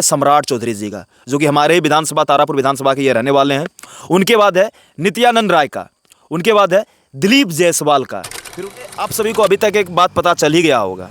सम्राट चौधरी जी का, जो कि हमारे विधानसभा तारापुर विधानसभा के ये रहने वाले हैं। उनके बाद है नित्यानंद राय का, उनके बाद है दिलीप जायसवाल का। फिर आप सभी को अभी तक एक बात पता चल ही गया होगा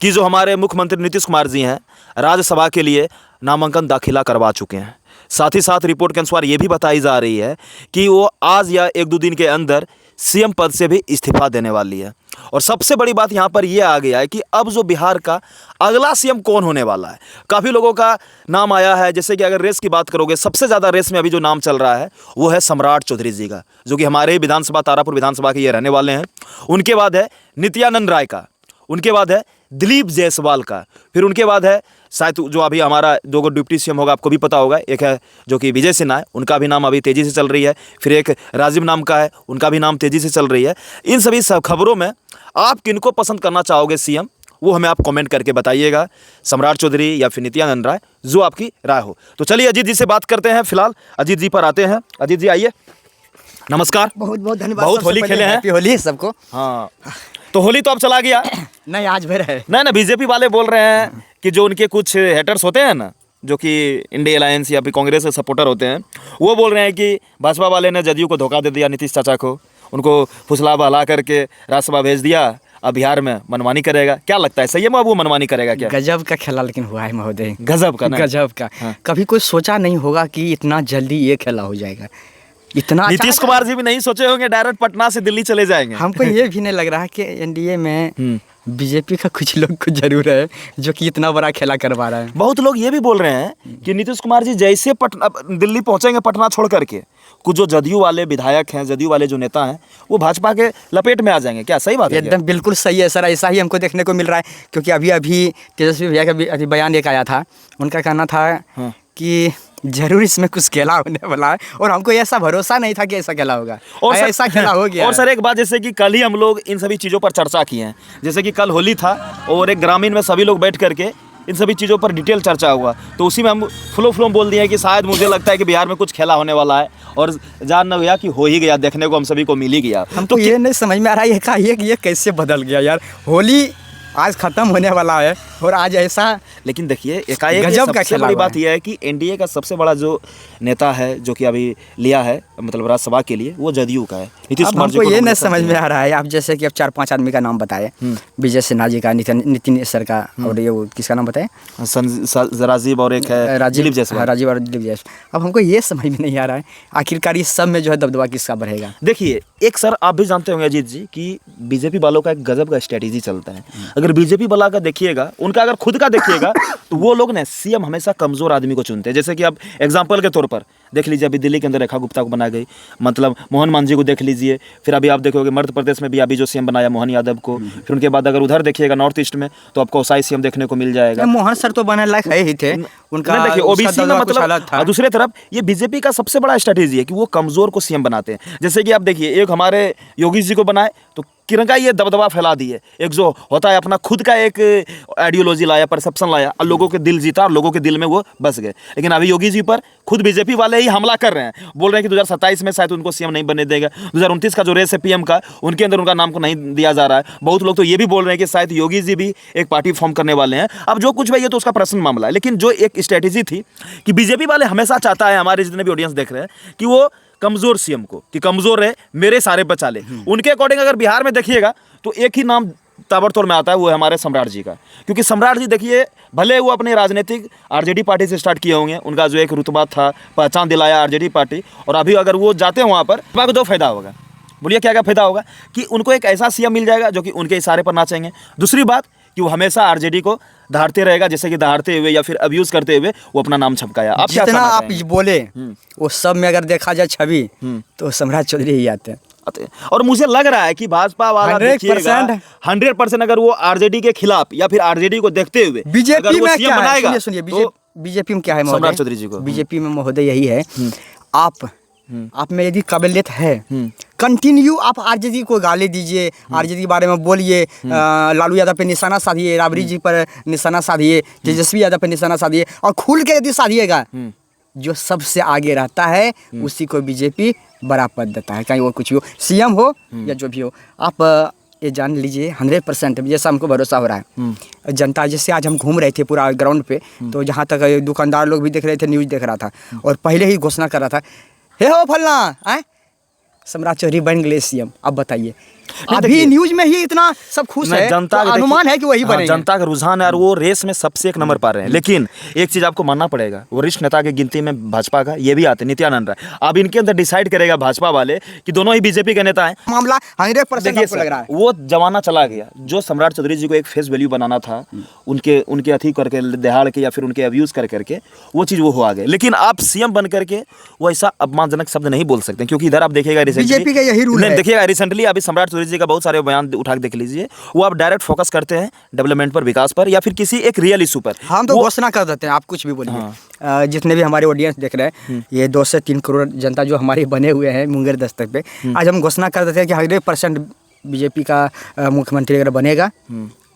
कि जो हमारे मुख्यमंत्री नीतीश कुमार जी हैं राज्यसभा के लिए नामांकन दाखिला करवा चुके हैं। साथ ही साथ रिपोर्ट के अनुसार ये भी बताई जा रही है कि वो आज या एक दो दिन के अंदर सीएम पद से भी इस्तीफा देने वाली है। और सबसे बड़ी बात यहाँ पर यह आ गया है कि अब जो बिहार का अगला सीएम कौन होने वाला है। काफ़ी लोगों का नाम आया है, जैसे कि अगर रेस की बात करोगे सबसे ज़्यादा रेस में अभी जो नाम चल रहा है वो है सम्राट चौधरी जी का, जो कि हमारे विधानसभा तारापुर विधानसभा के ये रहने वाले हैं। उनके बाद है नित्यानंद राय का, उनके बाद है दिलीप जायसवाल का। फिर उनके बाद है शायद जो अभी हमारा दो डिप्टी सीएम होगा, आपको भी पता होगा, एक है जो कि विजय सिन्हा है, उनका भी नाम अभी तेज़ी से चल रही है। फिर एक राजीव नाम का है, उनका भी नाम तेज़ी से चल रही है। इन सभी सब खबरों में आप किनको पसंद करना चाहोगे सीएम, वो हमें आप कमेंट करके बताइएगा, सम्राट चौधरी या फिर नित्यानंद राय, जो आपकी राय हो। तो चलिए अजीत जी से बात करते हैं। फिलहाल अजीत जी पर आते हैं। अजीत जी आइए, नमस्कार। बहुत बहुत धन्यवाद। बहुत होली खेले हैं। हैप्पी होली सबको। हाँ, तो होली तो अब चला गया। नहीं, आज भर है। नहीं, बीजेपी वाले बोल रहे हैं कि जो उनके कुछ हेटर्स होते हैं ना, जो कि इंडिया अलायंस या फिर कांग्रेस के सपोर्टर होते हैं, वो बोल रहे हैं कि भाजपा वाले ने जदयू को धोखा दे दिया, नीतीश चाचा को, उनको फुसला बहला करके राज्यसभा भेज दिया, अब बिहार में मनमानी करेगा। क्या लगता है, सही है वो मनमानी करेगा क्या? गजब का खेला लेकिन हुआ है महोदय, गजब का ना? गजब का। हाँ। कभी कोई सोचा नहीं होगा कि इतना जल्दी ये खेला हो जाएगा। इतना नीतीश कुमार जी भी नहीं सोचे होंगे डायरेक्ट पटना से दिल्ली चले जाएंगे। हमको ये भी नहीं लग रहा कि एनडीए में बीजेपी का कुछ लोग कुछ जरूर है जो कि इतना बड़ा खेला करवा रहा है। बहुत लोग ये भी बोल रहे हैं कि नीतीश कुमार जी जैसे दिल्ली पहुंचेंगे पटना छोड़ करके, कुछ जो जदयू वाले विधायक हैं, जदयू वाले जो नेता हैं, वो भाजपा के लपेट में आ जाएंगे। क्या सही बात है? एकदम बिल्कुल सही है सर, ऐसा ही हमको देखने को मिल रहा है। क्योंकि अभी तेजस्वी भैया का अभी बयान एक आया था, उनका कहना था कि जरूर इसमें कुछ खेला होने वाला है, और हमको ऐसा भरोसा नहीं था कि ऐसा खेला होगा, और ऐसा खेला हो गया। और सर एक बात, जैसे कि कल ही हम लोग इन सभी चीज़ों पर चर्चा की है, जैसे कि कल होली था और एक ग्रामीण में सभी लोग बैठ करके इन सभी चीज़ों पर डिटेल चर्चा हुआ, तो उसी में हम फ्लो बोल दिए कि शायद मुझे लगता है कि बिहार में कुछ खेला होने वाला है, और जान न गया कि हो ही गया, देखने को हम सभी को मिल ही गया। हमको ये नहीं समझ में आ रहा है ये कैसे बदल गया यार। होली आज खत्म होने वाला है और आज ऐसा, लेकिन देखिए एकाएक गजब का सबसे बड़ी बात यह है कि एनडीए का सबसे बड़ा जो नेता है जो कि अभी लिया है मतलब राज्यसभा के लिए, वो जदयू का है, नीतीश कुमार जी को। ये नहीं समझ में आ रहा है। आप जैसे कि अब 4-5 आदमी का नाम बताए, विजय सिन्हा जी का, नितिन सर का, और ये किसका नाम बताए, राजीव, और एक है दिलीप जायसवाल। राजीव और दिलीप जायसवाल। अब हमको ये समझ में नहीं आ रहा है आखिरकार इस सब में जो है दबदबा किसका बढ़ेगा। देखिए एक सर आप भी जानते होंगे अजीत जी कि बीजेपी वालों का एक गजब का स्ट्रेटेजी चलता है। अगर बीजेपी वाला का देखिएगा, उनका अगर खुद का देखिएगा, तो वो लोग ने सीएम हमेशा कमजोर आदमी को चुनते हैं। जैसे कि अब एग्जांपल के तौर पर देख लीजिए, अभी दिल्ली के अंदर रेखा गुप्ता को बना गई, मतलब मोहन मांझी को देख लीजिए। फिर अभी आप देखोगे मध्य प्रदेश में भी अभी जो सीएम बनाया मोहन यादव को। फिर उनके बाद अगर उधर देखिएगा नॉर्थ ईस्ट में, तो आपको ओसाई सीएम देखने को मिल जाएगा। मोहन सर तो बनने लायक है ही थे, उनका देखिए ओबीसी में मतलब था। दूसरी तरफ ये बीजेपी का सबसे बड़ा स्ट्रेटेजी है कि वो कमजोर को सीएम बनाते हैं। जैसे कि आप देखिए एक हमारे योगी जी को बनाए तो किरंगा ये दबदबा फैला दिए, एक जो होता है अपना खुद का एक आइडियोलॉजी लाया, परसेप्शन लाया, और लोगों के दिल जीता और लोगों के दिल में वो बस गए। लेकिन अभी योगी जी पर खुद बीजेपी वाले ही हमला कर रहे हैं, बोल रहे हैं कि 2027 में शायद उनको सीएम नहीं बनने देगा। 2029 का जो रेस है पीएम का, उनके अंदर उनका नाम को नहीं दिया जा रहा है। बहुत लोग तो ये भी बोल रहे हैं कि शायद योगी जी भी एक पार्टी फॉर्म करने वाले हैं। अब जो कुछ भाई ये तो उसका पर्सनल मामला है, लेकिन जो एक स्ट्रेटेजी थी कि बीजेपी वाले हमेशा चाहता है, हमारे जितने भी ऑडियंस देख रहे हैं, कि वो कमजोर सीएम को, कि कमजोर है मेरे सारे बचा ले। उनके अकॉर्डिंग अगर बिहार में देखिएगा तो एक ही नाम ताबड़तोड़ में आता है, वो है हमारे सम्राट जी का। क्योंकि सम्राट जी देखिए, भले वो अपने राजनीतिक आरजेडी पार्टी से स्टार्ट किए होंगे, उनका जो एक रुतबा था, पहचान दिलाया आरजेडी पार्टी, और अभी अगर वो जाते हैं वहाँ पर, तो दो फायदा होगा। बोलिए क्या क्या फायदा होगा? कि उनको एक ऐसा सीएम मिल जाएगा जो कि उनके इशारे पर नाचेंगे। दूसरी बात कि वो हमेशा आरजेडी को दहाड़ते रहेगा, जैसे कि दहाड़ते हुए या फिर अब्यूज करते हुए वो अपना नाम छपकाया। आप जितना आप बोले वो सब में अगर देखा जाए छवि, तो सम्राट चौधरी ही आते हैं। और मुझे लग रहा है कि भाजपा वाला 100% अगर वो आरजेडी के खिलाफ या फिर आरजेडी को देखते हुए बीजेपी में क्या है, सुनिए बीजेपी में क्या है सम्राट चौधरी जी को, बीजेपी में महोदय यही है, आप में यदि काबिलियत है, कंटिन्यू आप आरजेडी को गाली दीजिए, आरजेडी के बारे में बोलिए, लालू यादव पे निशाना साधिए, राबड़ी जी पर निशाना साधिए, तेजस्वी यादव पे निशाना साधिए, और खुल के यदि साधिएगा, जो सबसे आगे रहता है उसी को बीजेपी बड़ा पद देता है, चाहे वो कुछ हो, सीएम हो या जो भी हो। आप ये जान लीजिए 100% जैसा हमको भरोसा हो रहा है। जनता जैसे आज हम घूम रहे थे पूरा ग्राउंड पे, तो जहाँ तक दुकानदार लोग भी देख रहे थे, न्यूज़ देख रहा था और पहले ही घोषणा कर रहा था, हे हो फलना आए सम्राट चौधरी बन गए सीएम। अब बताइए, अभी न्यूज में ही इतना सब खुश है, जनता तो अनुमान है कि वही बनेंगे। जनता का रुझान है और वो रेस में सबसे एक नंबर पा रहे हैं। लेकिन एक चीज आपको मानना पड़ेगा, वरिष्ठ नेता की गिनती में भाजपा का ये भी आते नित्यानंद राय। अब इनके अंदर डिसाइड करेगा भाजपा वाले कि दोनों ही बीजेपी के नेता हैं। मामला 100% आपको लग रहा है। वो जमाना चला गया जो सम्राट चौधरी जी को एक फेस वैल्यू बनाना था, उनके अथी करके दहाड़ के या फिर उनके अब्यूज करके वो चीज वो हो आ गए। लेकिन आप सीएम बन करके वो ऐसा अपमानजनक शब्द नहीं बोल सकते, क्योंकि इधर आप देखिएगा बीजेपी का यही रूल है। देखिएगा रिसेंटली अभी सम्राट चौधरी जी का बहुत सारे बयान उठा के देख लीजिए, वो आप डायरेक्ट फोकस करते हैं डेवलपमेंट पर, विकास पर, या फिर किसी एक रियल इशू पर। हम तो घोषणा कर देते हैं, आप कुछ भी बोलिए। जितने भी हमारे ऑडियंस देख रहे हैं, ये 2 से 3 करोड़ जनता जो हमारे बने हुए हैं मुंगेर दस्तक पे, आज हम घोषणा कर देते हैं कि 100% बीजेपी का मुख्यमंत्री अगर बनेगा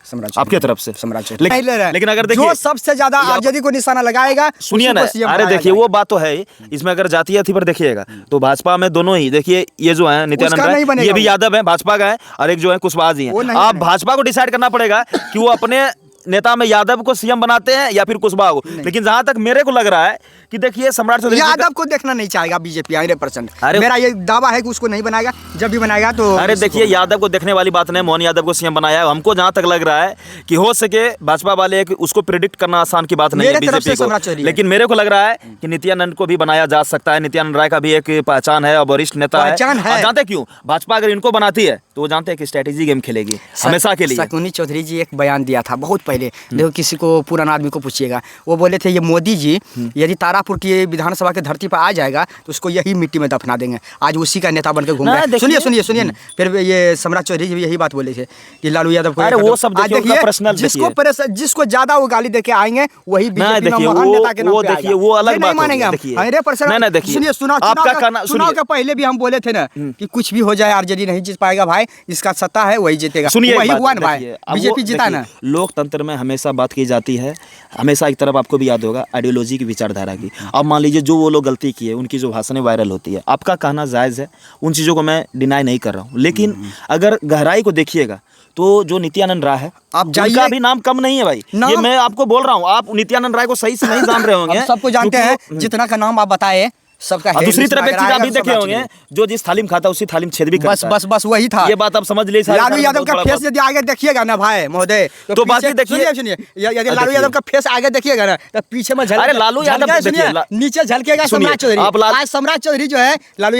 सम्राट आपके तरफ से सम्राट। लेकिन अगर देखिए जो सबसे ज्यादा आरजेडी को निशाना लगाएगा, सुनिए ना, अरे देखिए वो बात तो है, इसमें अगर जातीय अथी पर देखिएगा तो भाजपा में दोनों ही, देखिए ये जो है नित्यानंद राय, ये भी यादव है, भाजपा का है, और एक जो है कुशवाहा जी है। आप भाजपा को डिसाइड करना पड़ेगा कि वो अपने नेता में यादव को सीएम बनाते हैं या फिर कुशवाहा को। लेकिन जहां तक मेरे को लग रहा है कि देखिए सम्राट चौधरी यादव को देखना नहीं चाहेगा बीजेपी 100%। मेरा ये दावा है कि उसको नहीं बनाएगा, जब भी बनाएगा तो। अरे देखिए यादव को देखने वाली बात नहीं, मोहन यादव को सीएम बनाया है। हमको जहां तक लग रहा है कि हो सके भाजपा वाले उसको प्रिडिक्ट करना आसान की बात नहीं है बीजेपी को, लेकिन मेरे को लग रहा है कि नित्यानंद को भी बनाया जा सकता है। नित्यानंद राय का भी एक पहचान है और वरिष्ठ नेता है। जानते क्यों भाजपा अगर इनको बनाती है तो वो जानते हैं कि स्ट्रेटेजी गेम खेलेगी हमेशा के लिए। शकुनी चौधरी जी एक बयान दिया था बहुत पहले, देखो किसी को पुराना आदमी को पूछिएगा, वो बोले थे ये मोदी जी यदि तारापुर की विधानसभा की धरती पर आ जाएगा तो उसको यही मिट्टी में दफना देंगे। आज उसी का नेता बनकर घूम रहा है। सुनिए ना, फिर ये सम्राट चौधरी जी भी यही बात बोले थे कि लालू यादव को, अरे वो सब देखिए पर्सनल, जिसको ज्यादा वो गाली देके आएंगे वही बीजेपी में महान नेता के नाम पे आएगा। देखिए वो अलग बात मानेंगे हम 100%। सुनिए, चुनाव के पहले भी हम बोले थे ना कि कुछ भी हो जाए आरजेडी नहीं जीत पाएगा भाई, जिसका सत्ता है वही जीतेगा। सुनिए वही हुआ ना भाई, बीजेपी जीता ना। लोकतंत्र में हमेशा बात की जाती है, हमेशा एक तरफ आपको भी याद होगा आइडियोलॉजी की, विचारधारा की। अब मान लीजिए जो वो लोग गलती किए, उनकी जो भाषणें वायरल होती है, आपका कहना जायज़ है, उन चीज़ों को मैं डिनाई नहीं कर रहा हूँ। लेकिन अगर गहराई को देखिएगा तो जो नित्यानंद राय है, आप जाइए, उनका भी नाम कम नहीं है भाई। ये मैं आपको बोल रहा हूँ, आप नित्यानंद राय को सही से नहीं जान रहे होंगे। सबको जानते हैं, जितना का नाम आप बताए सबका। दूसरी तरफ एक चीज आप भी देखे होंगे, जो जिस थाली में खाता उसी थाली में छेद भी करता है। बस वही था। ये बात आप समझ लीजिए। लालू यादव का फेस यदि आगे देखिएगा ना भाई महोदय, तो बाकी देखिए, सुनिए, यदि लालू यादव का फेस आगे देखिएगा ना तो पीछे में अरे लालू यादव देखिए नीचे झलकेगा सम्राट चौधरी। आज सम्राट चौधरी जो है लालू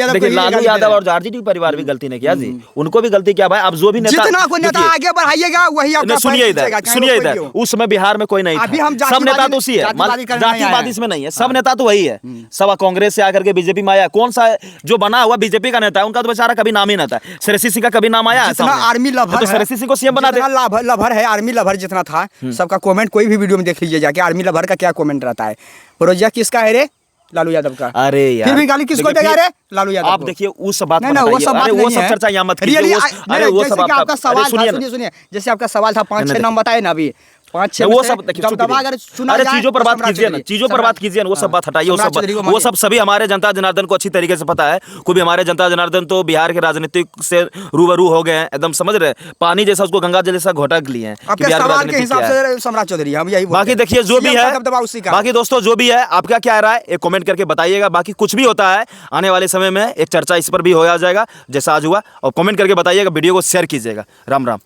यादव और आरजेडी परिवार भी गलती नहीं किया जी, उनको भी गलती किया भाई। अब जो भी जितना को नेता आगे बढ़ाइएगा वही आपका। सुनिए इधर, उस समय बिहार में कोई नहीं था, सब नेता तो उसी है, जातिवाद इसमें नहीं है, सब नेता तो वही है। सब कांग्रेस से आकर के बीजेपी में आया, कौन सा जो बना हुआ बीजेपी का नेता है उनका तो बेचारा कभी नाम ही ना था। शरसी सिंह का कभी नाम आया? आर्मी लवर तो शरसी सिंह को सीएम बना दे। लवर है, आर्मी लवर जितना था सबका कमेंट कोई भी वीडियो में देख लीजिए जाके, आर्मी लवर का क्या कमेंट रहता है। प्रोजेक्ट किसका है रे? लालू यादव का। अरे यार फिर भी गाली किसको देगा रे? लालू यादव। आप देखिए उस बात नहीं, वो सब बात वो सब चर्चा यहाँ मत कीजिए। अरे वो सब आपका सवाल था, सुनिए, जैसे आपका सवाल था 5-6 नाम बताए ना अभी, 5-6 वो सब अरे चीजों पर बात कीजिए ना, चीजों पर बात कीजिए ना, वो सब बात हटाइए। वो सब सभी हमारे जनता जनार्दन को अच्छी तरीके से पता है। कोई भी हमारे जनता जनार्दन तो बिहार के राजनीतिक से रूबरू हो गए हैं, एकदम समझ रहे, पानी जैसा उसको गंगा जल जैसा घोटक लिए हैं। सवाल के हिसाब से सम्राट चौधरी हम यही। बाकी देखिए जो भी है, बाकी दोस्तों जो भी है, आपका क्या राय है एक कमेंट करके बताइएगा। बाकी कुछ भी होता है आने वाले समय में एक चर्चा इस पर भी हो जाएगा जैसा आज हुआ, और कमेंट करके बताइएगा, वीडियो को शेयर कीजिएगा। राम राम।